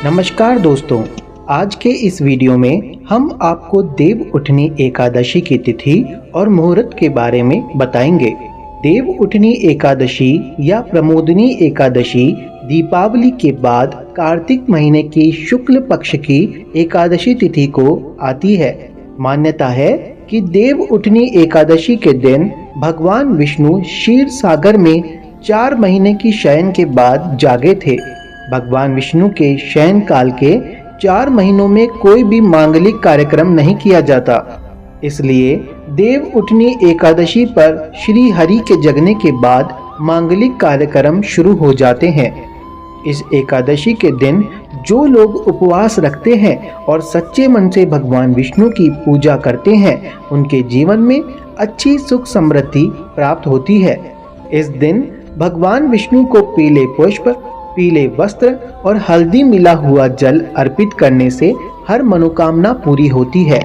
नमस्कार दोस्तों, आज के इस वीडियो में हम आपको देव उठनी एकादशी की तिथि और मुहूर्त के बारे में बताएंगे। देव उठनी एकादशी या प्रमोदनी एकादशी दीपावली के बाद कार्तिक महीने की शुक्ल पक्ष की एकादशी तिथि को आती है। मान्यता है कि देव उठनी एकादशी के दिन भगवान विष्णु क्षीर सागर में 4 महीने की शयन के बाद जागे थे। भगवान विष्णु के शयन काल के 4 महीनों में कोई भी मांगलिक कार्यक्रम नहीं किया जाता, इसलिए देव उठनी एकादशी पर श्री हरि के जगने के बाद मांगलिक कार्यक्रम शुरू हो जाते हैं। इस एकादशी के दिन जो लोग उपवास रखते हैं और सच्चे मन से भगवान विष्णु की पूजा करते हैं, उनके जीवन में अच्छी सुख समृद्धि प्राप्त होती है। इस दिन भगवान विष्णु को पीले पुष्प, पीले वस्त्र और हल्दी मिला हुआ जल अर्पित करने से हर मनोकामना पूरी होती है।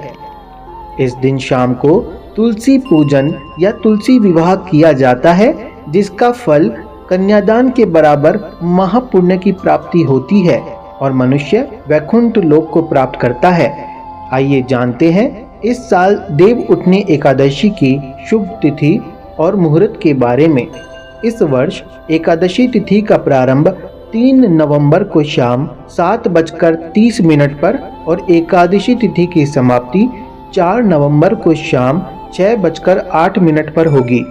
इस दिन शाम को तुलसी पूजन या तुलसी विवाह किया जाता है, जिसका फल कन्यादान के बराबर महापुण्य की प्राप्ति होती है और मनुष्य वैकुंठ लोक को प्राप्त करता है। आइए जानते हैं इस साल देव उठनी एकादशी की शुभ तिथि और मुहूर्त के बारे में। इस वर्ष एकादशी तिथि का प्रारंभ 3 नवंबर को शाम 7:30 पर और एकादशी तिथि की समाप्ति 4 नवंबर को शाम 6:08 पर होगी।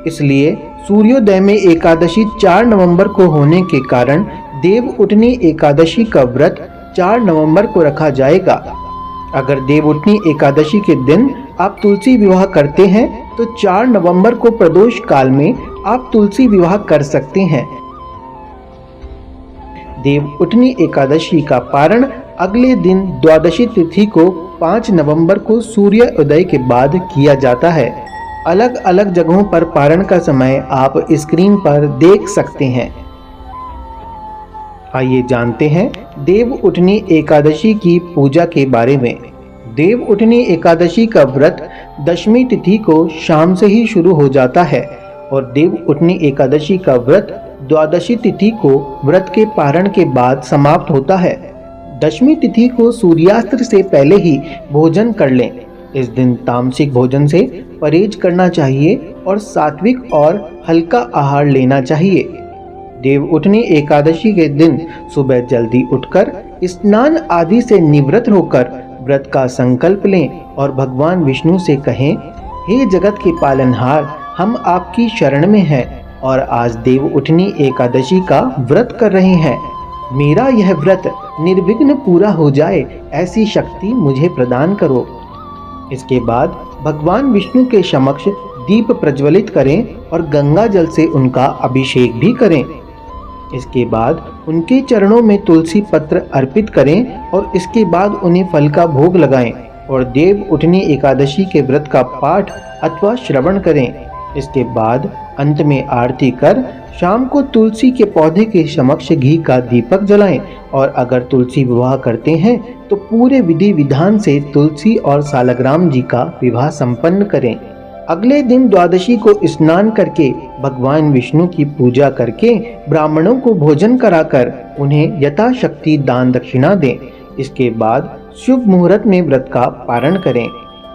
इसलिए सूर्योदय में एकादशी 4 नवंबर को होने के कारण देव उठनी एकादशी का व्रत 4 नवंबर को रखा जाएगा। अगर देव उठनी एकादशी के दिन आप तुलसी विवाह करते हैं तो 4 नवंबर को प्रदोष काल में आप तुलसी विवाह कर सकते हैं। देव उठनी एकादशी का पारण अगले दिन द्वादशी तिथि को 5 नवंबर को सूर्य उदय के बाद किया जाता है। अलग अलग जगहों पर पारण का समय आप स्क्रीन पर देख सकते हैं। आइए जानते हैं देव उठनी एकादशी की पूजा के बारे में। देव उठनी एकादशी का व्रत दशमी तिथि को शाम से ही शुरू हो जाता है और देव उठनी एकादशी का व्रत द्वादशी तिथि को व्रत के पारण के बाद समाप्त होता है। दशमी तिथि को सूर्यास्त से पहले ही भोजन कर लें। इस दिन तामसिक भोजन से परहेज करना चाहिए और सात्विक और हल्का आहार लेना चाहिए। देव उठनी एकादशी के दिन सुबह जल्दी उठकर स्नान आदि से निवृत्त होकर व्रत का संकल्प लें और भगवान विष्णु से कहें, हे जगत के पालनहार, हम आपकी शरण में हैं और आज देव उठनी एकादशी का व्रत कर रहे हैं। मेरा यह व्रत निर्विघ्न पूरा हो जाए, ऐसी शक्ति मुझे प्रदान करो। इसके बाद भगवान विष्णु के समक्ष दीप प्रज्वलित करें और गंगा जल से उनका अभिषेक भी करें। इसके बाद उनके चरणों में तुलसी पत्र अर्पित करें और इसके बाद उन्हें फल का भोग लगाएं और देव उठनी एकादशी के व्रत का पाठ अथवा श्रवण करें। इसके बाद अंत में आरती कर शाम को तुलसी के पौधे के समक्ष घी का दीपक जलाएं और अगर तुलसी विवाह करते हैं तो पूरे विधि विधान से तुलसी और सालग्राम जी का विवाह संपन्न करें। अगले दिन द्वादशी को स्नान करके भगवान विष्णु की पूजा करके ब्राह्मणों को भोजन कराकर उन्हें यथाशक्ति दान दक्षिणा दें। इसके बाद शुभ मुहूर्त में व्रत का पारण करें।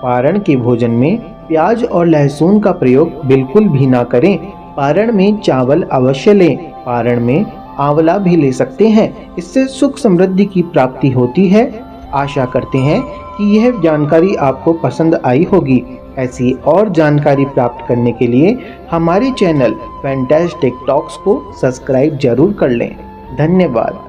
पारण के भोजन में प्याज और लहसुन का प्रयोग बिल्कुल भी ना करें। पारण में चावल अवश्य लें। पारण में आंवला भी ले सकते हैं, इससे सुख समृद्धि की प्राप्ति होती है। आशा करते हैं कि यह जानकारी आपको पसंद आई होगी। ऐसी और जानकारी प्राप्त करने के लिए हमारे चैनल फैंटास्टिक टॉक्स को सब्सक्राइब जरूर कर लें। धन्यवाद।